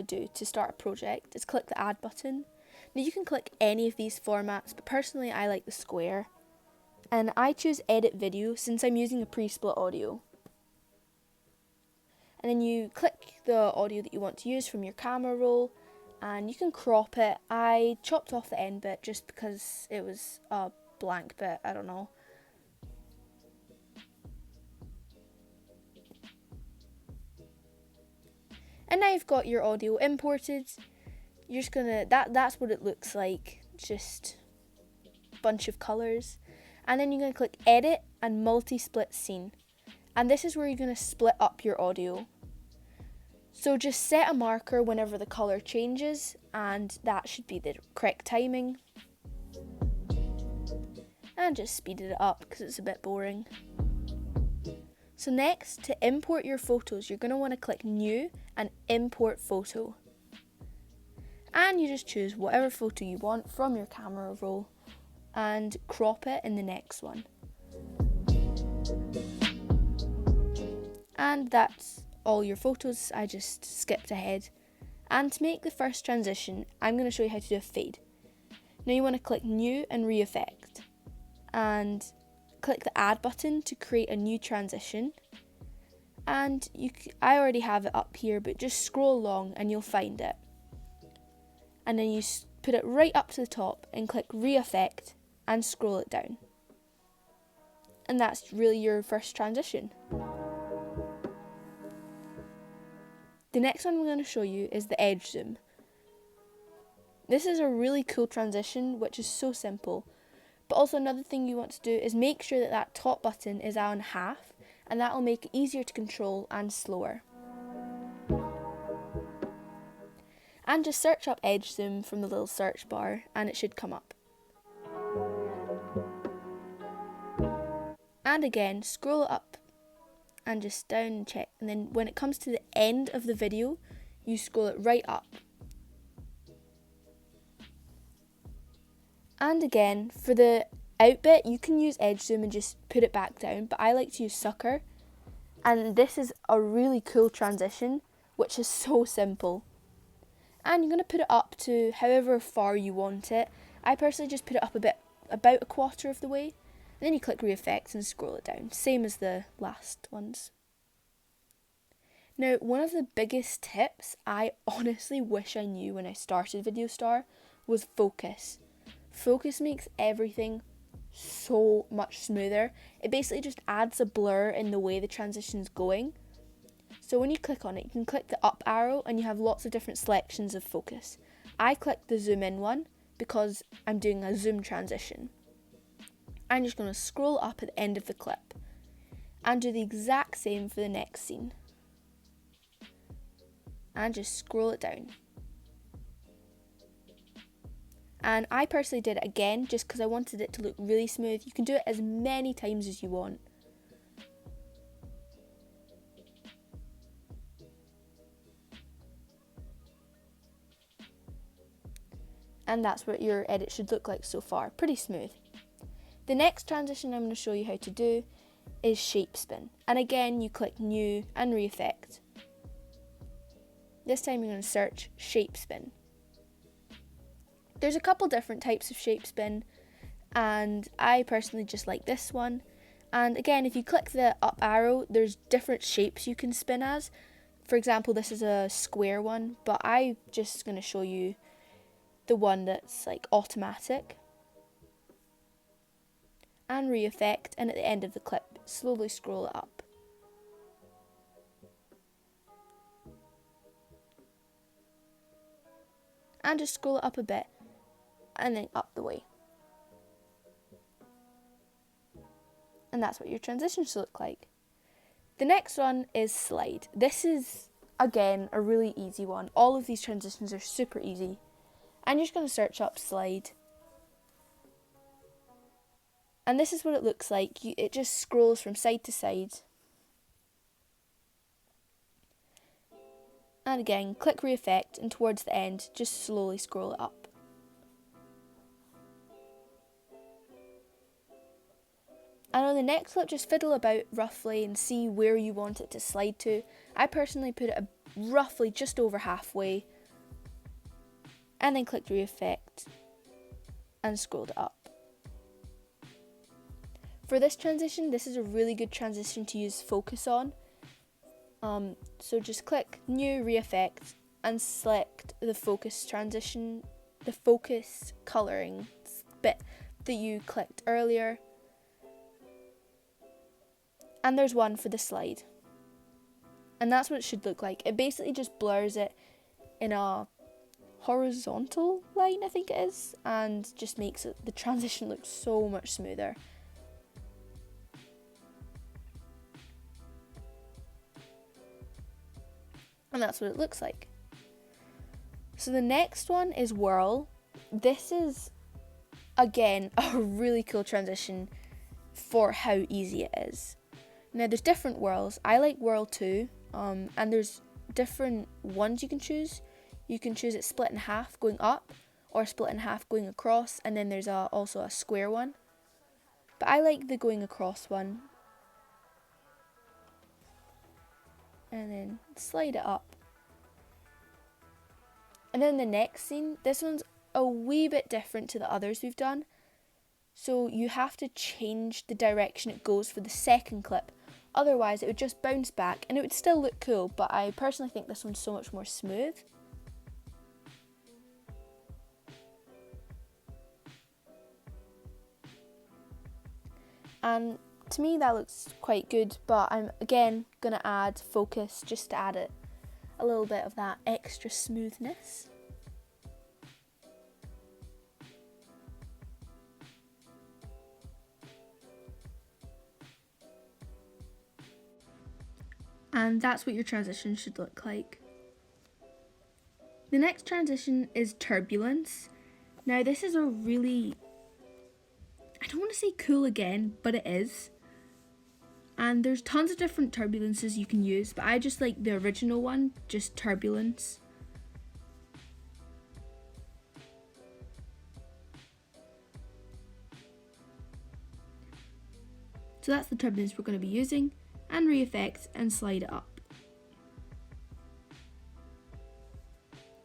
Do to start a project is click the add button. Now you can click any of these formats, but personally I like the square, and I choose edit video since I'm using a pre-split audio. And then you click the audio that you want to use from your camera roll, and you can crop it. I chopped off the end bit just because it was a blank bit, I don't know. And now you've got your audio imported. You're just gonna, that's what it looks like, just a bunch of colours. And then you're gonna click edit and multi-split scene. And this is where you're gonna split up your audio. So just set a marker whenever the colour changes, and that should be the correct timing. And just speeded it up because it's a bit boring. So next, to import your photos, you're going to want to click New and Import Photo. And you just choose whatever photo you want from your camera roll and crop it in the next one. And that's all your photos. I just skipped ahead. And to make the first transition, I'm going to show you how to do a fade. Now you want to click New and Re-Effect. And click the add button to create a new transition, and I already have it up here, but just scroll along and you'll find it, and then you put it right up to the top and click Re-Effect and scroll it down, and that's really your first transition. The next one I'm going to show you is the edge zoom. This is a really cool transition which is so simple. But also another thing you want to do is make sure that that top button is on half, and that will make it easier to control and slower. And just search up edge zoom from the little search bar and it should come up. And again, scroll it up and just down and check, and then when it comes to the end of the video, you scroll it right up. And again, for the out bit, you can use edge zoom and just put it back down, but I like to use sucker. And this is a really cool transition, which is so simple. And you're going to put it up to however far you want it. I personally just put it up a bit, about a quarter of the way. And then you click Re-Effect and scroll it down, same as the last ones. Now, one of the biggest tips I honestly wish I knew when I started videostar was focus. Focus makes everything so much smoother. It basically just adds a blur in the way the transition's going. So when you click on it, you can click the up arrow and you have lots of different selections of focus. I clicked the zoom in one because I'm doing a zoom transition. I'm just going to scroll up at the end of the clip and do the exact same for the next scene. And just scroll it down. And I personally did it again just because I wanted it to look really smooth. You can do it as many times as you want. And that's what your edit should look like so far. Pretty smooth. The next transition I'm going to show you how to do is shape spin. And again, you click New and Re-Effect. This time you're going to search shape spin. There's a couple different types of shape spin, and I personally just like this one. And again, if you click the up arrow, there's different shapes you can spin as. For example, this is a square one, but I'm just going to show you the one that's like automatic. And Re-Effect, and at the end of the clip, slowly scroll it up. And just scroll it up a bit, and then up the way. And that's what your transitions look like. The next one is slide. This is, again, a really easy one. All of these transitions are super easy. And you're just going to search up slide. And this is what it looks like. It just scrolls from side to side. And again, click re-effect, and towards the end, just slowly scroll it up. And on the next clip, just fiddle about roughly and see where you want it to slide to. I personally put it roughly just over halfway, and then clicked re-effect and scrolled it up. For this transition, this is a really good transition to use focus on. So just click new re-effect and select the focus transition, the focus colouring bit that you clicked earlier. And there's one for the slide. And that's what it should look like. It basically just blurs it in a horizontal line, I think it is, and just makes the transition look so much smoother. And that's what it looks like. So the next one is whirl. This is, again, a really cool transition for how easy it is. Now there's different whirls. I like whirl 2, and there's different ones you can choose. You can choose it split in half going up, or split in half going across, and then there's also a square one. But I like the going across one. And then slide it up. And then the next scene, this one's a wee bit different to the others we've done. So you have to change the direction it goes for the second clip. Otherwise it would just bounce back and it would still look cool, but I personally think this one's so much more smooth. And to me that looks quite good, but I'm again going to add focus just to add it a little bit of that extra smoothness. And that's what your transition should look like. The next transition is turbulence. Now this is a really, I don't want to say cool again, but it is. And there's tons of different turbulences you can use, but I just like the original one, just turbulence. So that's the turbulence we're going to be using, and re-effect and slide it up.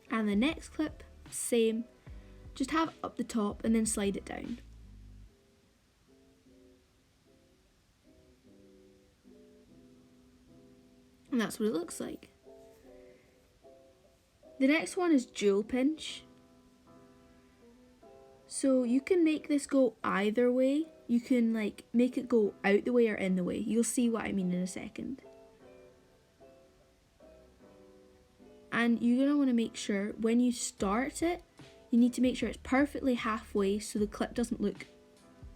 And the next clip, same, just have it up the top and then slide it down. And that's what it looks like. The next one is dual pinch. So you can make this go either way. You can like make it go out the way or in the way. You'll see what I mean in a second. And you're going to want to make sure when you start it, you need to make sure it's perfectly halfway so the clip doesn't look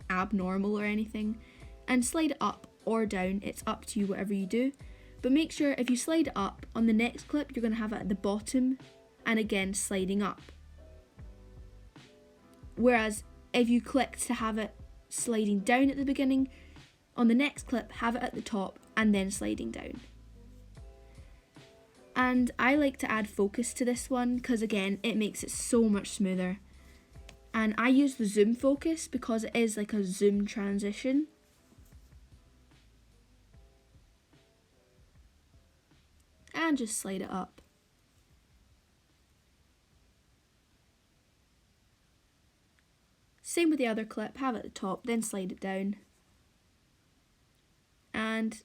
abnormal or anything. And slide it up or down, it's up to you whatever you do. But make sure if you slide it up, on the next clip you're going to have it at the bottom and again sliding up. Whereas if you click to have it sliding down at the beginning, on the next clip have it at the top and then sliding down. And I like to add focus to this one because again it makes it so much smoother. And I use the zoom focus because it is like a zoom transition. And just slide it up. Same with the other clip, have it at the top, then slide it down. And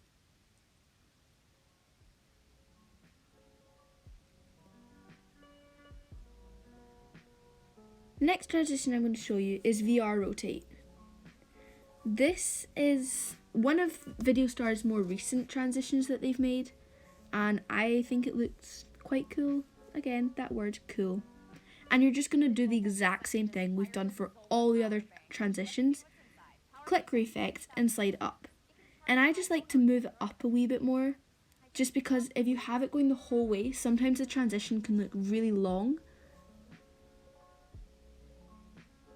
the next transition I'm going to show you is VR rotate. This is one of videostar's more recent transitions that they've made, and I think it looks quite cool. Again, that word, cool. And you're just going to do the exact same thing we've done for all the other transitions. Click re-effect and slide up. And I just like to move it up a wee bit more, just because if you have it going the whole way, sometimes the transition can look really long.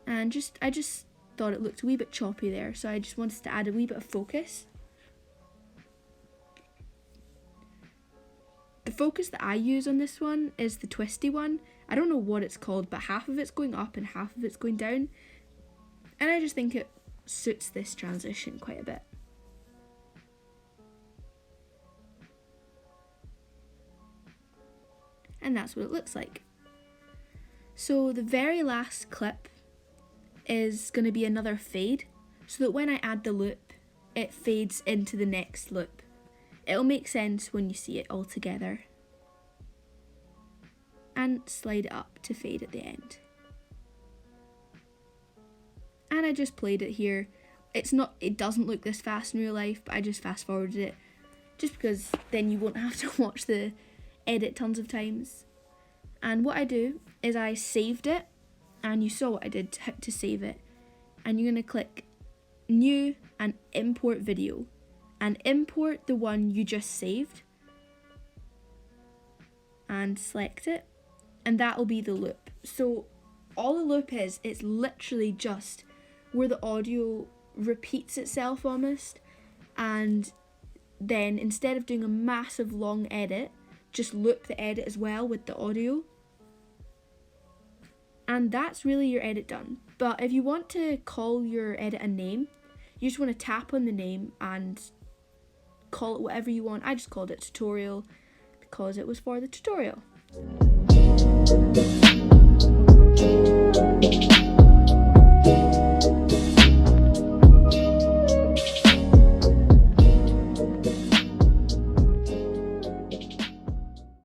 And I just thought it looked a wee bit choppy there, so I just wanted to add a wee bit of focus. The focus that I use on this one is the twisty one. I don't know what it's called, but half of it's going up and half of it's going down. And I just think it suits this transition quite a bit. And that's what it looks like. So the very last clip is going to be another fade, so that when I add the loop, it fades into the next loop. It'll make sense when you see it all together. And slide it up to fade at the end. And I just played it here. It doesn't look this fast in real life, but I just fast forwarded it just because then you won't have to watch the edit tons of times. And what I do is I saved it, and you saw what I did to save it. And you're going to click New and Import Video, and import the one you just saved, and select it, and that'll be the loop. So all the loop is, it's literally just where the audio repeats itself almost, and then instead of doing a massive long edit, just loop the edit as well with the audio. And that's really your edit done. But if you want to call your edit a name, you just want to tap on the name and call it whatever you want. I just called it tutorial because it was for the tutorial.